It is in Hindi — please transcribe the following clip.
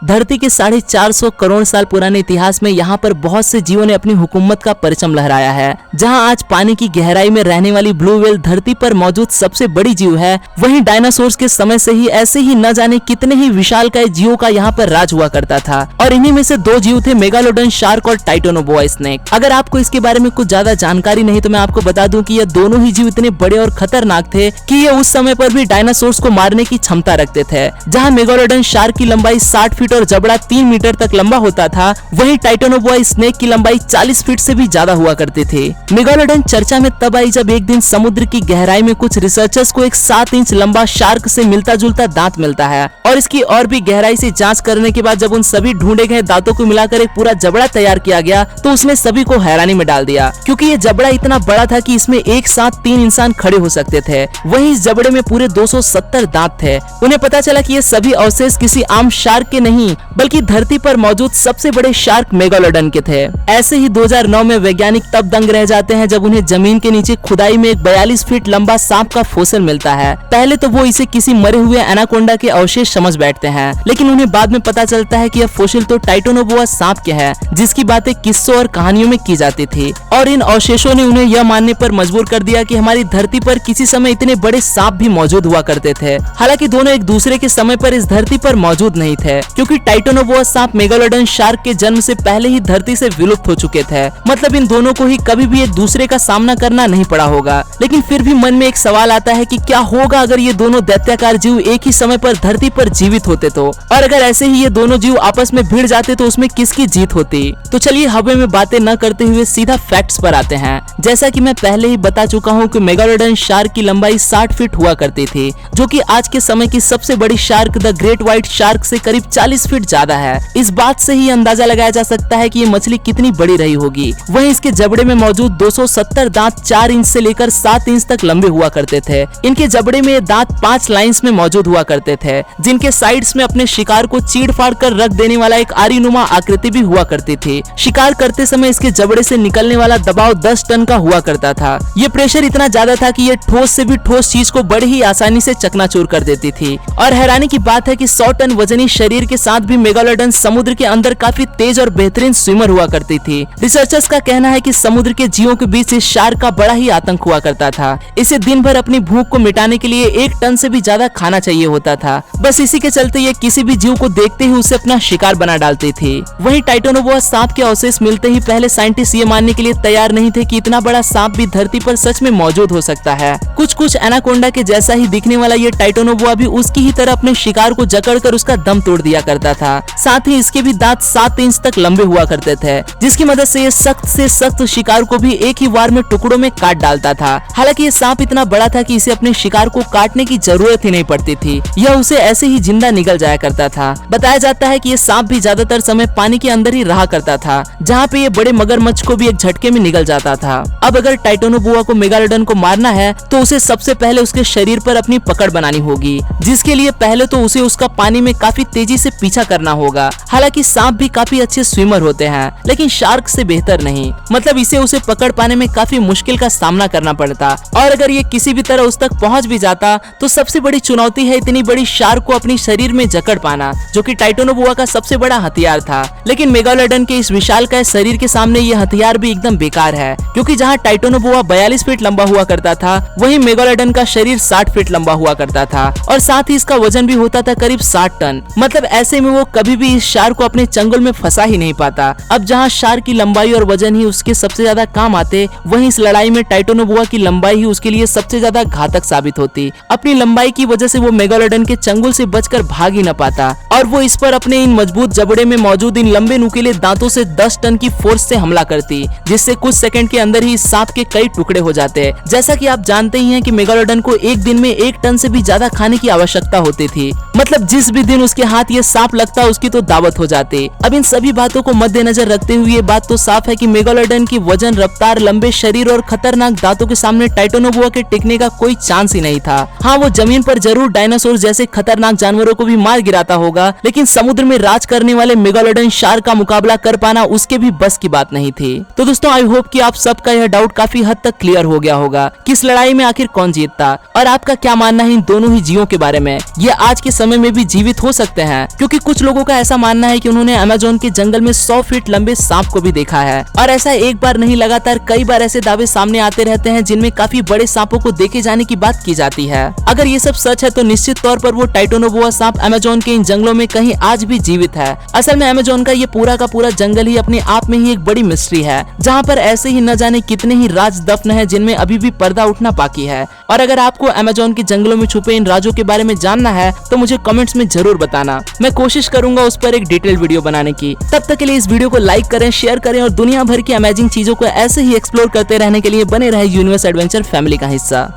धरती के 450 करोड़ साल पुराने इतिहास में यहाँ पर बहुत से जीवों ने अपनी हुकूमत का परचम लहराया है। जहाँ आज पानी की गहराई में रहने वाली ब्लू व्हेल धरती पर मौजूद सबसे बड़ी जीव है, वहीं डायनासोर्स के समय से ही ऐसे ही न जाने कितने ही विशालकाय जीवों का यहाँ पर राज हुआ करता था और इन्हीं में से दो जीव थे मेगालोडन शार्क और टाइटोनोबोआ स्नेक। अगर आपको इसके बारे में कुछ ज्यादा जानकारी नहीं तो मैं आपको बता दूं कि ये दोनों ही जीव इतने बड़े और खतरनाक थे कि ये उस समय पर भी डायनासोर्स को मारने की क्षमता रखते थे। जहाँ मेगालोडन शार्क की लंबाई 60 फीट और जबड़ा 3 मीटर तक लंबा होता था, वहीं टाइटोनोबोआ स्नेक की लंबाई 40 फीट से भी ज्यादा हुआ करती थी। मेगालोडन चर्चा में तब आई जब एक दिन समुद्र की गहराई में कुछ रिसर्चर्स को एक 7 इंच लंबा शार्क से मिलता जुलता दांत मिलता है और इसकी और भी गहराई से जांच करने के बाद जब उन सभी ढूंढे गए दांतों को मिलाकर एक पूरा जबड़ा तैयार किया गया तो उसने सभी को हैरानी में डाल दिया, क्योंकि ये जबड़ा इतना बड़ा था कि इसमें एक साथ 3 इंसान खड़े हो सकते थे। वहीं इस जबड़े में पूरे 270 दांत थे। उन्हें पता चला कि ये सभी अवशेष किसी आम शार्क के नहीं बल्कि धरती पर मौजूद सबसे बड़े शार्क मेगालोडन के थे। ऐसे ही 2009 में वैज्ञानिक तब दंग रह जाते हैं जब उन्हें जमीन के नीचे खुदाई में एक 42 फीट लंबा सांप का फोसिल मिलता है। पहले तो वो इसे किसी मरे हुए एनाकोंडा के अवशेष समझ बैठते हैं, लेकिन उन्हें बाद में पता चलता है कि यह फोसिल तो टाइटोनोबोआ सांप के है, जिसकी बातें किस्सों और कहानियों में की जाती थी। और इन अवशेषों ने उन्हें यह मानने पर मजबूर कर दिया कि हमारी धरती पर किसी समय इतने बड़े सांप भी मौजूद हुआ करते थे। हालांकि दोनों एक दूसरे के समय पर इस धरती पर मौजूद नहीं थे, क्योंकि टाइटोनोबोआ सांप मेगालोडन शार्क के जन्म से पहले ही धरती से विलुप्त हो चुके थे। मतलब इन दोनों को ही कभी भी एक दूसरे का सामना करना नहीं पड़ा होगा। लेकिन फिर भी मन में एक सवाल आता है कि क्या होगा अगर ये दोनों दैत्याकार जीव एक ही समय पर धरती पर जीवित होते तो, और अगर ऐसे ही ये दोनों जीव आपस में भिड़ जाते तो उसमें किसकी जीत होती। तो चलिए हवा में बातें न करते हुए सीधा फैक्ट्स पर आते हैं। जैसा कि मैं पहले ही बता चुका हूँ कि मेगालोडन शार्क की लंबाई 60 फीट हुआ करती थी, जो कि आज के समय की सबसे बड़ी shark the great white shark से करीब 40 फीट ज्यादा है। इस बात से ही अंदाजा लगाया जा सकता है कि ये मछली कितनी बड़ी रही होगी। वहीं इसके जबड़े में मौजूद 270 दांत 4 इंच से लेकर 7 इंच तक लंबे हुआ करते थे। इनके जबड़े में ये दांत 5 लाइंस में मौजूद हुआ करते थे, जिनके साइड्स में अपने शिकार को चीड़ फाड़ कर रख देने वाला एक आरीनुमा आकृति भी हुआ करती थी। शिकार करते समय इसके जबड़े से निकलने वाला दबाव 10 टन का हुआ करता था। ये प्रेशर इतना ज्यादा था कि ये ठोस से भी ठोस चीज को बड़ी ही आसानी से चकनाचूर कर देती थी। और हैरानी की बात है कि 100 टन वजनी शरीर के साथ भी मेगालोडन समुद्र के अंदर काफी तेज और बेहतरीन स्विमर हुआ करती थी। रिसर्चर्स का कहना है कि समुद्र के जीवों के बीच इस शार्क का बड़ा ही आतंक हुआ करता था। इसे दिन भर अपनी भूख को मिटाने के लिए 1 टन से भी ज्यादा खाना चाहिए होता था। बस इसी के चलते ये किसी भी जीव को देखते ही उसे अपना शिकार बना डालती थी। वहीं टाइटोनोबोआ सांप के अवशेष मिलते ही पहले साइंटिस्ट ये मानने के लिए तैयार नहीं थे कि इतना बड़ा सांप भी धरती पर सच में मौजूद हो सकता है। कुछ एनाकोंडा के जैसा ही दिखने वाला ये टाइटोनोबोआ भी उसकी ही तरह अपने शिकार को जकड़कर उसका दम तोड़ दिया करता था। साथ ही इसके भी दांत 7 इंच तक लंबे हुआ करते थे, जिसकी मदद से ये सख्त से सख्त शिकार को भी एक ही वार में टुकड़ों में काट डालता था। हालांकि ये सांप इतना बड़ा था कि इसे अपने शिकार को काटने की जरूरत ही नहीं पड़ती थी, यह उसे ऐसे ही जिंदा निगल जाया करता था। बताया जाता है कि ये सांप भी ज्यादातर समय पानी के अंदर ही रहा करता था, जहाँ पे ये बड़े मगरमच्छ को भी एक झटके में निगल जाता था। अब अगर टाइटोनोबोआ को मेगालोडन को मारना है तो उसे सबसे पहले उसके शरीर पर अपनी पकड़ बनानी होगी, जिसके लिए पहले तो उसे उसका पानी में काफी तेजी से पीछा करना होगा। हालांकि सांप भी काफी अच्छे स्विमर होते हैं, लेकिन शार्क से बेहतर नहीं। मतलब इसे उसे पकड़ पाने में काफी मुश्किल का सामना करना पड़ता, और अगर ये किसी भी तरह उस तक पहुंच भी जाता तो सबसे बड़ी चुनौती है इतनी बड़ी शार्क को अपनी शरीर में जकड़ पाना, जो कि टाइटोनोबोआ का सबसे बड़ा हथियार था। लेकिन मेगालोडन के इस विशालकाय शरीर के सामने ये हथियार भी एकदम बेकार है, क्योंकि जहाँ टाइटोनोबोआ 42 फीट लंबा हुआ करता था, वहीं मेगालोडन का शरीर 60 फीट लंबा हुआ करता था, और साथ ही इसका वजन भी होता था करीब 60 टन। मतलब ऐसे में वो कभी भी इस शार्क को अपने चंगुल में फंसा ही नहीं पाता। अब जहाँ शार्क की लंबाई और वजन ही उसके सबसे ज्यादा काम आते, वहीं इस लड़ाई में टाइटोनोबोआ की लंबाई ही उसके लिए सबसे ज्यादा घातक साबित होती। अपनी लंबाई की वजह से वो मेगालोडन के चंगुल से बचकर भाग ही न पाता, और वो इस पर अपने इन मजबूत जबड़े में मौजूद इन लंबे नुकीले दांतों से 10 टन की फोर्स से हमला करती, जिससे कुछ सेकंड के अंदर ही इस सांप के कई टुकड़े हो जाते। जैसा कि आप जानते ही हैं कि मेगालोडन को एक दिन में 1 टन से भी ज्यादा खाने की आवश्यकता होती थी। मतलब जिस भी दिन उसके हाथ ये सांप लगता उसकी तो दावत हो जाती। अब इन सभी बातों को मद्देनजर रखते हुए ये बात तो साफ है कि मेगालोडन की वजन, रफ्तार, लंबे शरीर और खतरनाक दांतों के सामने टाइटोनोबोआ के टिकने का कोई चांस ही नहीं था। हाँ, वो जमीन पर जरूर डायनासोर जैसे खतरनाक जानवरों को भी मार गिराता होगा, लेकिन समुद्र में राज करने वाले मेगालोडन शार्क का मुकाबला कर पाना उसके भी बस की बात नहीं थी। तो दोस्तों, आई होप कि आप सबका यह डाउट काफी हद तक क्लियर हो गया होगा कि इस लड़ाई में आखिर कौन जीतता, और आपका क्या मानना है इन दोनों ही जीवों के बारे में। ये आज के समय में भी जीवित हो सकते हैं, क्योंकि क्योंकि कुछ लोगों का ऐसा मानना है कि उन्होंने अमेज़न के जंगल में 100 फीट लंबे सांप को भी देखा है। और ऐसा एक बार नहीं, लगातार कई बार ऐसे दावे सामने आते रहते हैं जिनमें काफी बड़े सांपों को देखे जाने की बात की जाती है। अगर ये सब सच है तो निश्चित तौर पर वो टाइटोनोबोआ सांप अमेज़न के इन जंगलों में कहीं आज भी जीवित है। असल में अमेज़न का ये पूरा का पूरा जंगल ही अपने आप में ही एक बड़ी मिस्ट्री है, जहाँ पर ऐसे ही न जाने कितने ही राज दफन है जिनमें अभी भी पर्दा उठना बाकी है। और अगर आपको अमेज़न के जंगलों में छुपे इन राजों के बारे में जानना है तो मुझे कमेंट्स में जरूर बताना। मैं कोशिश करूंगा उस पर एक डिटेल्ड वीडियो बनाने की। तब तक के लिए इस वीडियो को लाइक करें, शेयर करें और दुनिया भर की अमेजिंग चीजों को ऐसे ही एक्सप्लोर करते रहने के लिए बने रहे यूनिवर्स एडवेंचर फैमिली का हिस्सा।